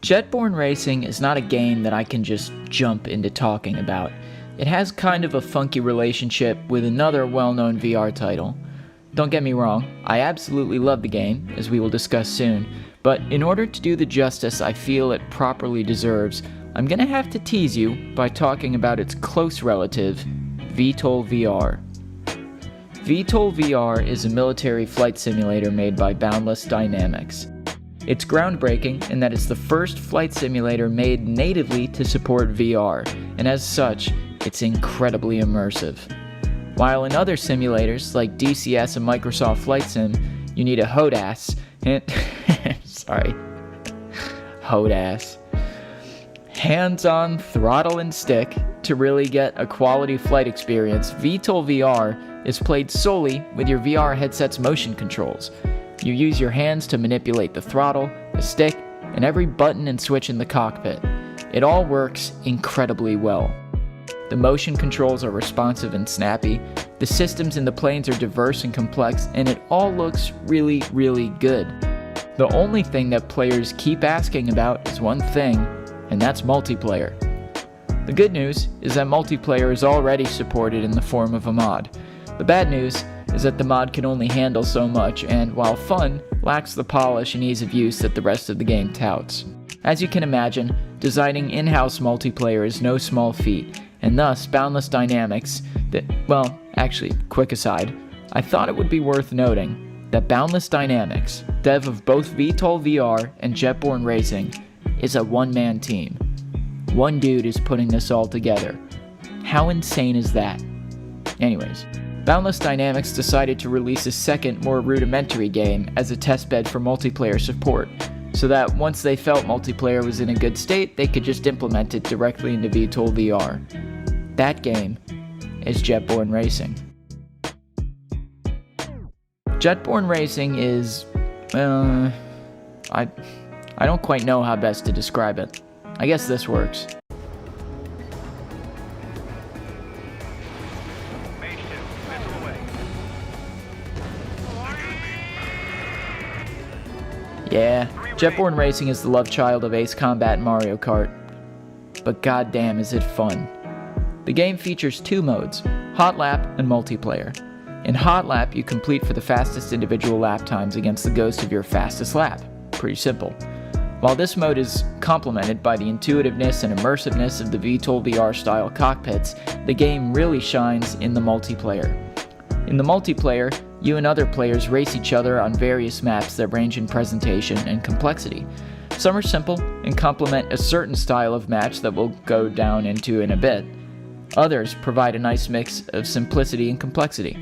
Jetborne Racing is not a game that I can just jump into talking about. It has kind of a funky relationship with another well-known VR title. Don't get me wrong, I absolutely love the game, as we will discuss soon, but in order to do the justice I feel it properly deserves, I'm gonna have to tease you by talking about its close relative, VTOL VR. VTOL VR is a military flight simulator made by Boundless Dynamics. It's groundbreaking in that it's the first flight simulator made natively to support VR, and as such, it's incredibly immersive. While in other simulators like DCS and Microsoft Flight Sim, you need a HODAS, HODAS, hands-on throttle and stick to really get a quality flight experience, VTOL VR is played solely with your VR headset's motion controls. You use your hands to manipulate the throttle, the stick, and every button and switch in the cockpit. It all works incredibly well. The motion controls are responsive and snappy, the systems in the planes are diverse and complex, and it all looks really, really good. The only thing that players keep asking about is one thing, and that's multiplayer. The good news is that multiplayer is already supported in the form of a mod. The bad news is that the mod can only handle so much, and while fun, lacks the polish and ease of use that the rest of the game touts. As you can imagine, designing in-house multiplayer is no small feat, and thus Boundless Dynamics, quick aside, I thought it would be worth noting that Boundless Dynamics, dev of both VTOL VR and Jetborne Racing, is a one-man team. One dude is putting this all together. How insane is that? Anyways, Boundless Dynamics decided to release a second, more rudimentary game as a testbed for multiplayer support, so that once they felt multiplayer was in a good state, they could just implement it directly into VTOL VR. That game is Jetborne Racing. Jetborne Racing is, I don't quite know how best to describe it. I guess this works. Yeah, Jetborne Racing is the love child of Ace Combat and Mario Kart. But goddamn is it fun. The game features two modes, Hot Lap and Multiplayer. In Hot Lap, you compete for the fastest individual lap times against the ghost of your fastest lap. Pretty simple. While this mode is complemented by the intuitiveness and immersiveness of the VTOL VR style cockpits, the game really shines in the multiplayer. In the multiplayer, you and other players race each other on various maps that range in presentation and complexity. Some are simple and complement a certain style of match that we'll go down into in a bit. Others provide a nice mix of simplicity and complexity.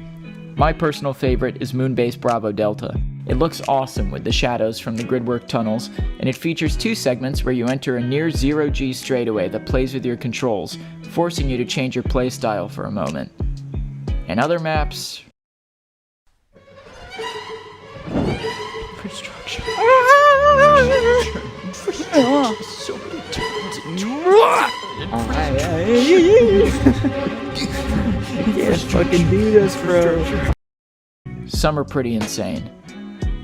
My personal favorite is Moonbase Bravo Delta. It looks awesome with the shadows from the gridwork tunnels, and it features two segments where you enter a near zero-G straightaway that plays with your controls, forcing you to change your playstyle for a moment. And other maps... Infrastructure. So many turns and yeah, fucking do this, bro. Some are pretty insane.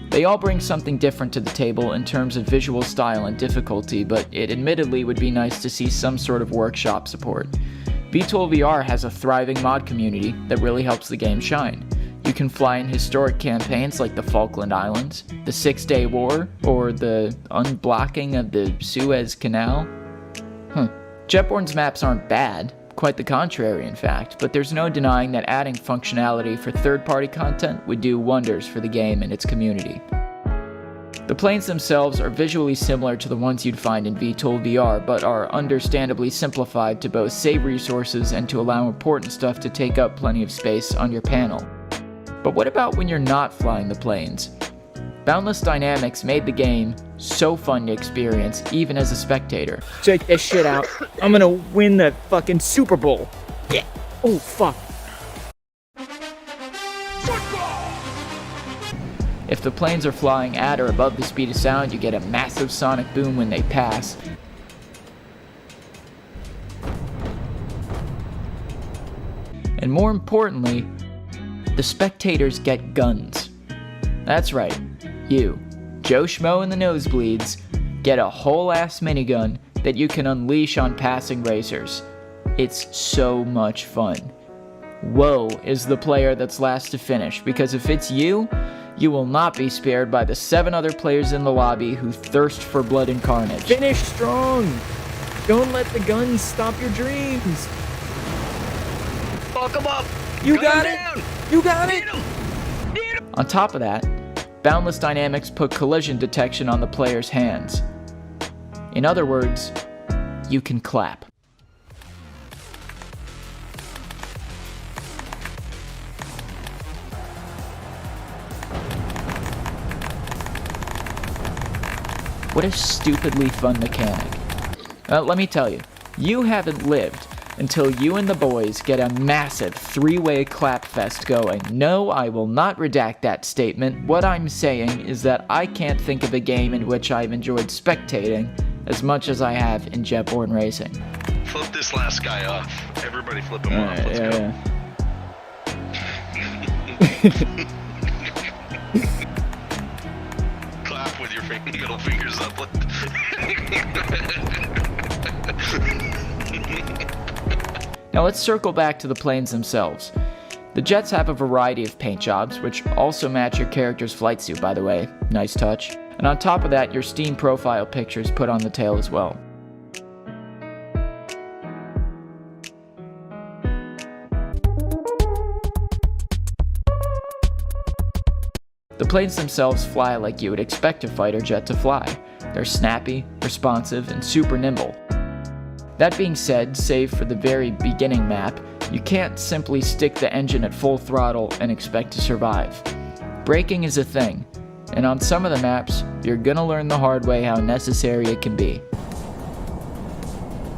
They all bring something different to the table in terms of visual style and difficulty, but it admittedly would be nice to see some sort of workshop support. VTOL VR has a thriving mod community that really helps the game shine. You can fly in historic campaigns like the Falkland Islands, the Six-Day War, or the unblocking of the Suez Canal. Jetborne's maps aren't bad, quite the contrary in fact, but there's no denying that adding functionality for third-party content would do wonders for the game and its community. The planes themselves are visually similar to the ones you'd find in VTOL VR, but are understandably simplified to both save resources and to allow important stuff to take up plenty of space on your panel. But what about when you're not flying the planes? Boundless Dynamics made the game so fun to experience, even as a spectator. Check this shit out. I'm gonna win the fucking Super Bowl. Yeah. Oh, fuck. If the planes are flying at or above the speed of sound, you get a massive sonic boom when they pass. And more importantly, the spectators get guns. That's right, you, Joe Schmo in the nosebleeds, get a whole ass minigun that you can unleash on passing racers. It's so much fun. Woe is the player that's last to finish, because if it's you, you will not be spared by the 7 other players in the lobby who thirst for blood and carnage. Finish strong! Don't let the guns stop your dreams! Fuck him up! You Gun got him it! down. You got it! Hit him! Hit him! On top of that, Boundless Dynamics put collision detection on the player's hands. In other words, you can clap. What a stupidly fun mechanic. Let me tell you, you haven't lived until you and the boys get a massive 3-way clap fest going. No, I will not redact that statement. What I'm saying is that I can't think of a game in which I've enjoyed spectating as much as I have in Jetborne Racing. Flip this last guy off. Everybody flip him off. Let's go. Clap with your middle fingers up. Now let's circle back to the planes themselves. The jets have a variety of paint jobs, which also match your character's flight suit, by the way. Nice touch. And on top of that, your Steam profile pictures put on the tail as well. The planes themselves fly like you would expect a fighter jet to fly. They're snappy, responsive, and super nimble. That being said, save for the very beginning map, you can't simply stick the engine at full throttle and expect to survive. Braking is a thing, and on some of the maps, you're gonna learn the hard way how necessary it can be.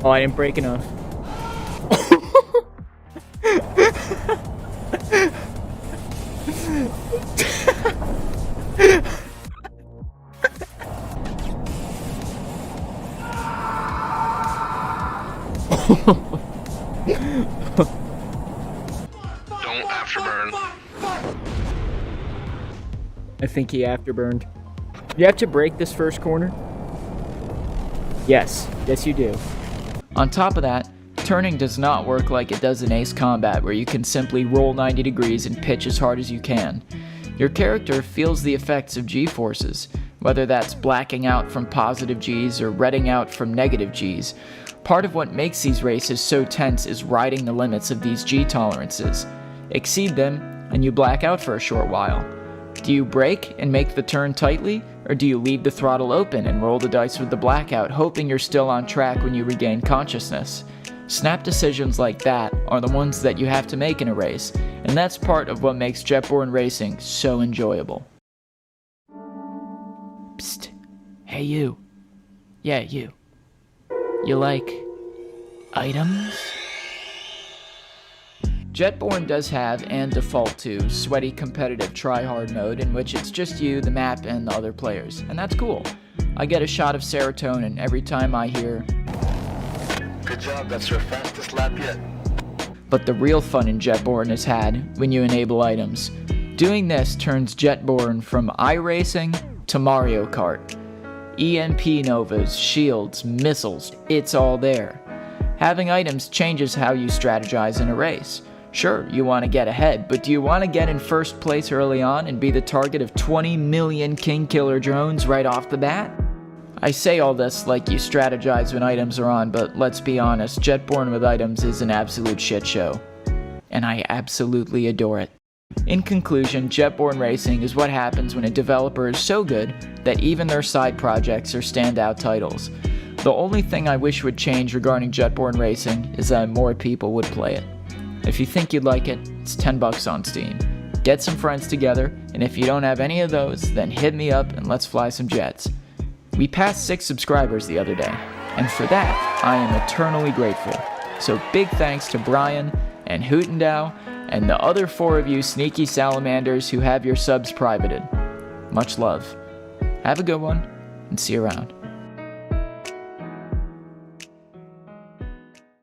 Oh, I didn't brake enough. Don't afterburn. I think he afterburned. You have to brake this first corner? Yes. Yes, you do. On top of that, turning does not work like it does in Ace Combat, where you can simply roll 90 degrees and pitch as hard as you can. Your character feels the effects of G-forces, whether that's blacking out from positive Gs or redding out from negative Gs. Part of what makes these races so tense is riding the limits of these G tolerances. Exceed them, and you black out for a short while. Do you brake and make the turn tightly, or do you leave the throttle open and roll the dice with the blackout, hoping you're still on track when you regain consciousness? Snap decisions like that are the ones that you have to make in a race, and that's part of what makes Jetborne Racing so enjoyable. Psst. Hey you. Yeah, you. You like items? Jetborne does have, and default to, sweaty competitive try-hard mode in which it's just you, the map, and the other players, and that's cool. I get a shot of serotonin every time I hear, Good job, that's your fastest lap yet. but the real fun in Jetborne is had when you enable items. Doing this turns Jetborne from iRacing to Mario Kart. EMP novas, shields, missiles, it's all there. Having items changes how you strategize in a race. Sure, you want to get ahead, but do you want to get in first place early on and be the target of 20 million King Killer drones right off the bat? I say all this like you strategize when items are on, but let's be honest, Jetborne with items is an absolute shit show. And I absolutely adore it. In conclusion, Jetborne Racing is what happens when a developer is so good that even their side projects are standout titles. The only thing I wish would change regarding Jetborne Racing is that more people would play it. If you think you'd like it, it's $10 on Steam. Get some friends together, and if you don't have any of those, then hit me up and let's fly some jets. We passed 6 subscribers the other day, and for that, I am eternally grateful. So big thanks to Brian and Hootendow and the other 4 of you sneaky salamanders who have your subs privated. Much love. Have a good one, and see you around.